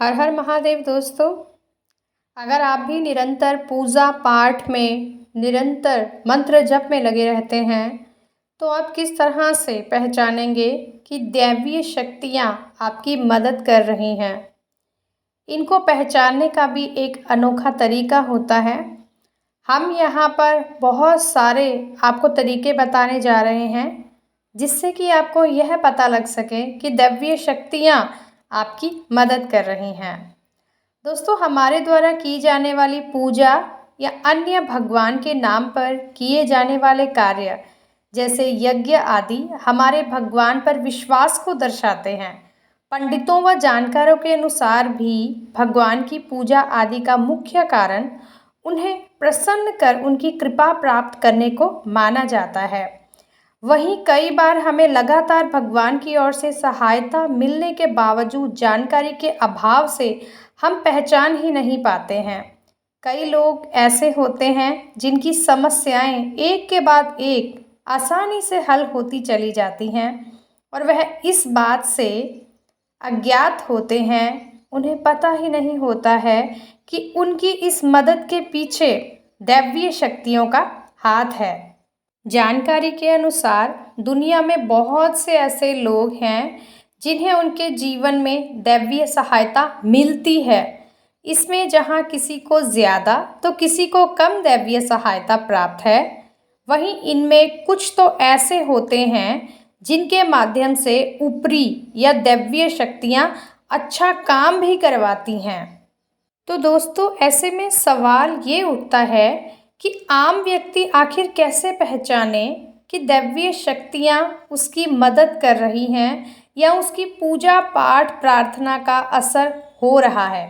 हर हर महादेव दोस्तों। अगर आप भी निरंतर पूजा पाठ में निरंतर मंत्र जप में लगे रहते हैं तो आप किस तरह से पहचानेंगे कि दैवीय शक्तियाँ आपकी मदद कर रही हैं। इनको पहचानने का भी एक अनोखा तरीका होता है। हम यहाँ पर बहुत सारे आपको तरीके बताने जा रहे हैं जिससे कि आपको यह पता लग सके कि दैवीय शक्तियाँ आपकी मदद कर रही हैं। दोस्तों, हमारे द्वारा की जाने वाली पूजा या अन्य भगवान के नाम पर किए जाने वाले कार्य जैसे यज्ञ आदि हमारे भगवान पर विश्वास को दर्शाते हैं। पंडितों व जानकारों के अनुसार भी भगवान की पूजा आदि का मुख्य कारण उन्हें प्रसन्न कर उनकी कृपा प्राप्त करने को माना जाता है। वहीं कई बार हमें लगातार भगवान की ओर से सहायता मिलने के बावजूद जानकारी के अभाव से हम पहचान ही नहीं पाते हैं। कई लोग ऐसे होते हैं जिनकी समस्याएं एक के बाद एक आसानी से हल होती चली जाती हैं और वह इस बात से अज्ञात होते हैं। उन्हें पता ही नहीं होता है कि उनकी इस मदद के पीछे दैवीय शक्तियों का हाथ है। जानकारी के अनुसार दुनिया में बहुत से ऐसे लोग हैं जिन्हें उनके जीवन में दैवीय सहायता मिलती है। इसमें जहाँ किसी को ज़्यादा तो किसी को कम दैवीय सहायता प्राप्त है, वहीं इनमें कुछ तो ऐसे होते हैं जिनके माध्यम से ऊपरी या दैवीय शक्तियाँ अच्छा काम भी करवाती हैं। तो दोस्तों, ऐसे में सवाल ये उठता है कि आम व्यक्ति आखिर कैसे पहचाने कि दैवीय शक्तियाँ उसकी मदद कर रही हैं या उसकी पूजा पाठ प्रार्थना का असर हो रहा है।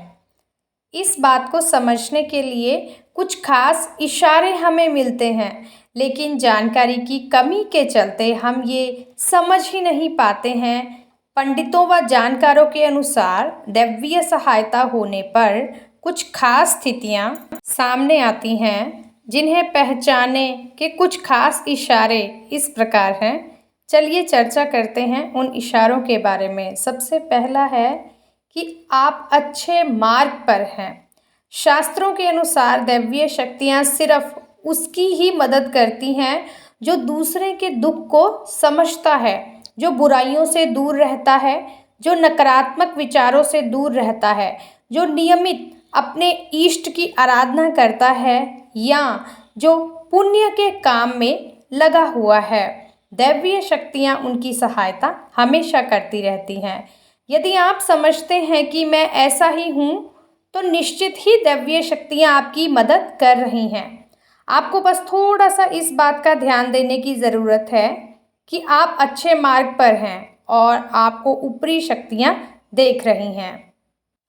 इस बात को समझने के लिए कुछ खास इशारे हमें मिलते हैं, लेकिन जानकारी की कमी के चलते हम ये समझ ही नहीं पाते हैं। पंडितों व जानकारों के अनुसार दैवीय सहायता होने पर कुछ खास स्थितियाँ सामने आती हैं जिन्हें पहचाने के कुछ खास इशारे इस प्रकार हैं। चलिए चर्चा करते हैं उन इशारों के बारे में। सबसे पहला है कि आप अच्छे मार्ग पर हैं। शास्त्रों के अनुसार दैवीय शक्तियाँ सिर्फ उसकी ही मदद करती हैं जो दूसरे के दुख को समझता है, जो बुराइयों से दूर रहता है, जो नकारात्मक विचारों से दूर रहता है, जो नियमित अपने इष्ट की आराधना करता है या जो पुण्य के काम में लगा हुआ है। दैवीय शक्तियाँ उनकी सहायता हमेशा करती रहती हैं। यदि आप समझते हैं कि मैं ऐसा ही हूँ तो निश्चित ही दैवीय शक्तियाँ आपकी मदद कर रही हैं। आपको बस थोड़ा सा इस बात का ध्यान देने की ज़रूरत है कि आप अच्छे मार्ग पर हैं और आपको ऊपरी शक्तियाँ देख रही हैं।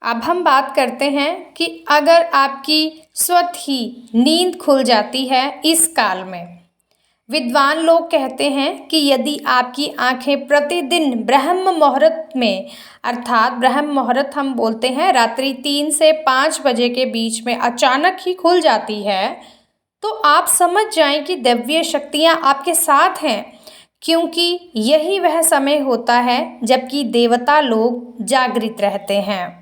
अब हम बात करते हैं कि अगर आपकी स्वतः ही नींद खुल जाती है इस काल में। विद्वान लोग कहते हैं कि यदि आपकी आंखें प्रतिदिन ब्रह्म मुहूर्त में, अर्थात ब्रह्म मुहूर्त हम बोलते हैं रात्रि 3 से 5 बजे के बीच में, अचानक ही खुल जाती है तो आप समझ जाएं कि दैवीय शक्तियां आपके साथ हैं, क्योंकि यही वह समय होता है जबकि देवता लोग जागृत रहते हैं।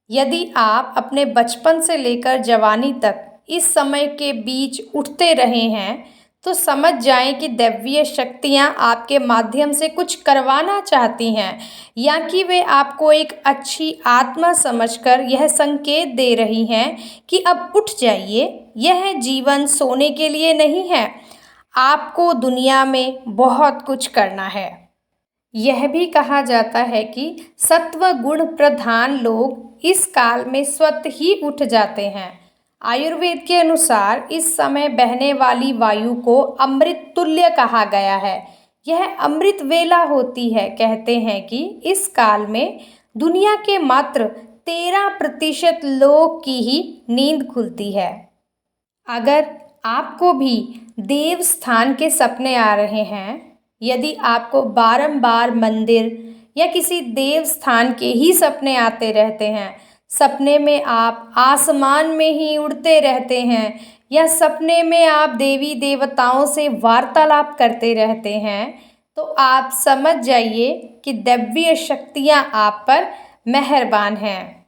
यदि आप अपने बचपन से लेकर जवानी तक इस समय के बीच उठते रहे हैं तो समझ जाएं कि दैवीय शक्तियां आपके माध्यम से कुछ करवाना चाहती हैं या कि वे आपको एक अच्छी आत्मा समझकर यह संकेत दे रही हैं कि अब उठ जाइए, यह जीवन सोने के लिए नहीं है, आपको दुनिया में बहुत कुछ करना है। यह भी कहा जाता है कि सत्व गुण प्रधान लोग इस काल में स्वतः ही उठ जाते हैं। आयुर्वेद के अनुसार इस समय बहने वाली वायु को अमृत तुल्य कहा गया है। यह अमृत वेला होती है। कहते हैं कि इस काल में दुनिया के मात्र 13% लोग की ही नींद खुलती है। अगर आपको भी देव स्थान के सपने आ रहे हैं, यदि आपको बारंबार मंदिर या किसी देव स्थान के ही सपने आते रहते हैं, सपने में आप आसमान में ही उड़ते रहते हैं या सपने में आप देवी देवताओं से वार्तालाप करते रहते हैं, तो आप समझ जाइए कि दैवीय शक्तियाँ आप पर मेहरबान हैं।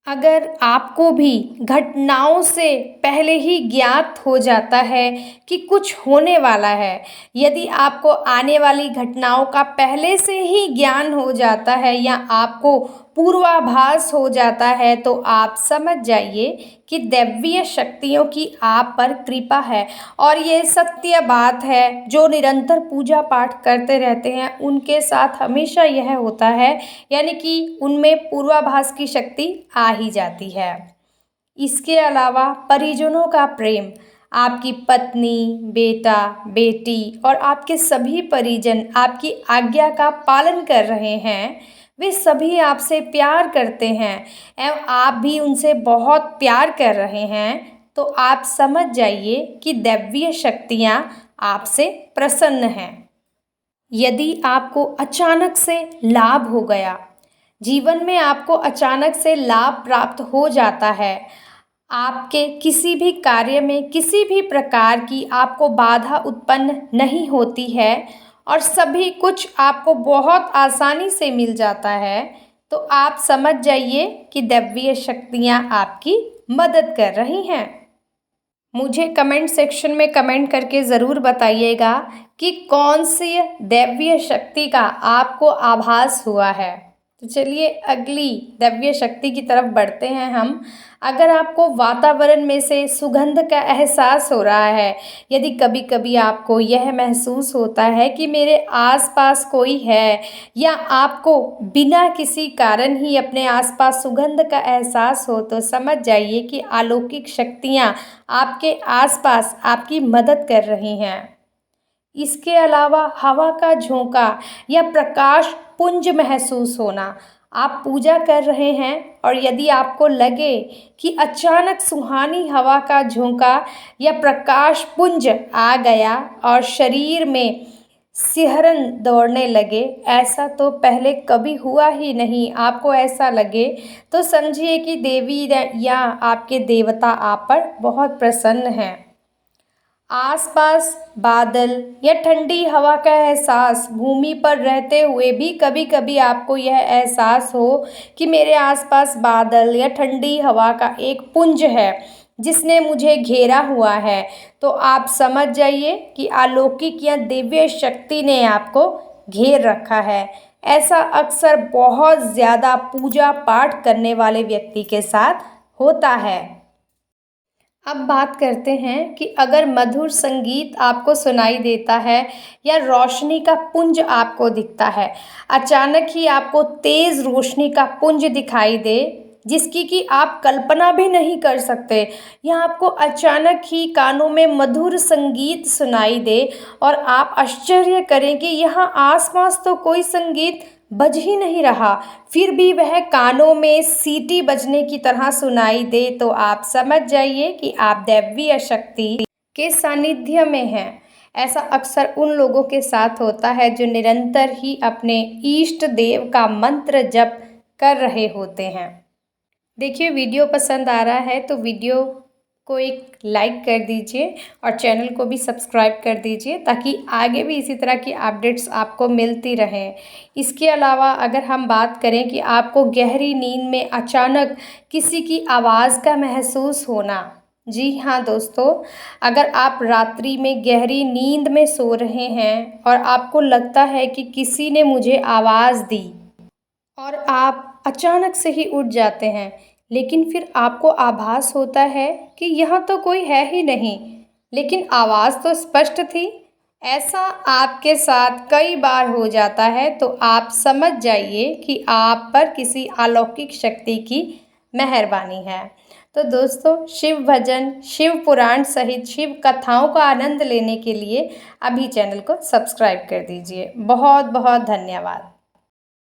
अगर आपको भी घटनाओं से पहले ही ज्ञात हो जाता है कि कुछ होने वाला है, यदि आपको आने वाली घटनाओं का पहले से ही ज्ञान हो जाता है या आपको पूर्वाभास हो जाता है, तो आप समझ जाइए कि दैवीय शक्तियों की आप पर कृपा है। और ये सत्य बात है, जो निरंतर पूजा पाठ करते रहते हैं उनके साथ हमेशा यह होता है, यानी कि उनमें पूर्वाभास की शक्ति आ ही जाती है। इसके अलावा परिजनों का प्रेम, आपकी पत्नी, बेटा, बेटी और आपके सभी परिजन आपकी आज्ञा का पालन कर रहे हैं। वे सभी आपसे प्यार करते हैं एवं आप भी उनसे बहुत प्यार कर रहे हैं। तो आप समझ जाइए कि दैवीय शक्तियाँ आपसे प्रसन्न हैं। यदि आपको अचानक से लाभ हो गया, जीवन में आपको अचानक से लाभ प्राप्त हो जाता है, आपके किसी भी कार्य में किसी भी प्रकार की आपको बाधा उत्पन्न नहीं होती है और सभी कुछ आपको बहुत आसानी से मिल जाता है, तो आप समझ जाइए कि दैवीय शक्तियाँ आपकी मदद कर रही हैं। मुझे कमेंट सेक्शन में कमेंट करके ज़रूर बताइएगा कि कौन सी दैवीय शक्ति का आपको आभास हुआ है। तो चलिए अगली दैवीय शक्ति की तरफ बढ़ते हैं हम। अगर आपको वातावरण में से सुगंध का एहसास हो रहा है, यदि कभी कभी आपको यह महसूस होता है कि मेरे आसपास कोई है, या आपको बिना किसी कारण ही अपने आसपास सुगंध का एहसास हो, तो समझ जाइए कि अलौकिक शक्तियाँ आपके आसपास आपकी मदद कर रही हैं। इसके अलावा हवा का झोंका या प्रकाश पुंज महसूस होना, आप पूजा कर रहे हैं और यदि आपको लगे कि अचानक सुहानी हवा का झोंका या प्रकाश पुंज आ गया और शरीर में सिहरन दौड़ने लगे, ऐसा तो पहले कभी हुआ ही नहीं, आपको ऐसा लगे, तो समझिए कि देवी या आपके देवता आप पर बहुत प्रसन्न हैं। आसपास बादल या ठंडी हवा का एहसास, भूमि पर रहते हुए भी कभी कभी आपको यह एहसास हो कि मेरे आसपास बादल या ठंडी हवा का एक पुंज है जिसने मुझे घेरा हुआ है, तो आप समझ जाइए कि अलौकिक या दिव्य शक्ति ने आपको घेर रखा है। ऐसा अक्सर बहुत ज़्यादा पूजा पाठ करने वाले व्यक्ति के साथ होता है। अब बात करते हैं कि अगर मधुर संगीत आपको सुनाई देता है या रोशनी का पुंज आपको दिखता है, अचानक ही आपको तेज़ रोशनी का पुंज दिखाई दे जिसकी कि आप कल्पना भी नहीं कर सकते, या आपको अचानक ही कानों में मधुर संगीत सुनाई दे और आप आश्चर्य करें कि यहाँ आसपास तो कोई संगीत बज ही नहीं रहा, फिर भी वह कानों में सीटी बजने की तरह सुनाई दे, तो आप समझ जाइए कि आप दैवीय शक्ति के सानिध्य में हैं। ऐसा अक्सर उन लोगों के साथ होता है जो निरंतर ही अपने इष्ट देव का मंत्र जप कर रहे होते हैं। देखिए, वीडियो पसंद आ रहा है तो वीडियो को एक लाइक कर दीजिए और चैनल को भी सब्सक्राइब कर दीजिए ताकि आगे भी इसी तरह की अपडेट्स आपको मिलती रहें। इसके अलावा अगर हम बात करें कि आपको गहरी नींद में अचानक किसी की आवाज़ का महसूस होना, जी हाँ दोस्तों, अगर आप रात्रि में गहरी नींद में सो रहे हैं और आपको लगता है कि किसी ने मुझे आवाज़ दी और आप अचानक से ही उठ जाते हैं, लेकिन फिर आपको आभास होता है कि यहाँ तो कोई है ही नहीं, लेकिन आवाज़ तो स्पष्ट थी। ऐसा आपके साथ कई बार हो जाता है, तो आप समझ जाइए कि आप पर किसी अलौकिक शक्ति की मेहरबानी है। तो दोस्तों, शिव भजन, शिव पुराण सहित शिव कथाओं का आनंद लेने के लिए अभी चैनल को सब्सक्राइब कर दीजिए। बहुत बहुत धन्यवाद।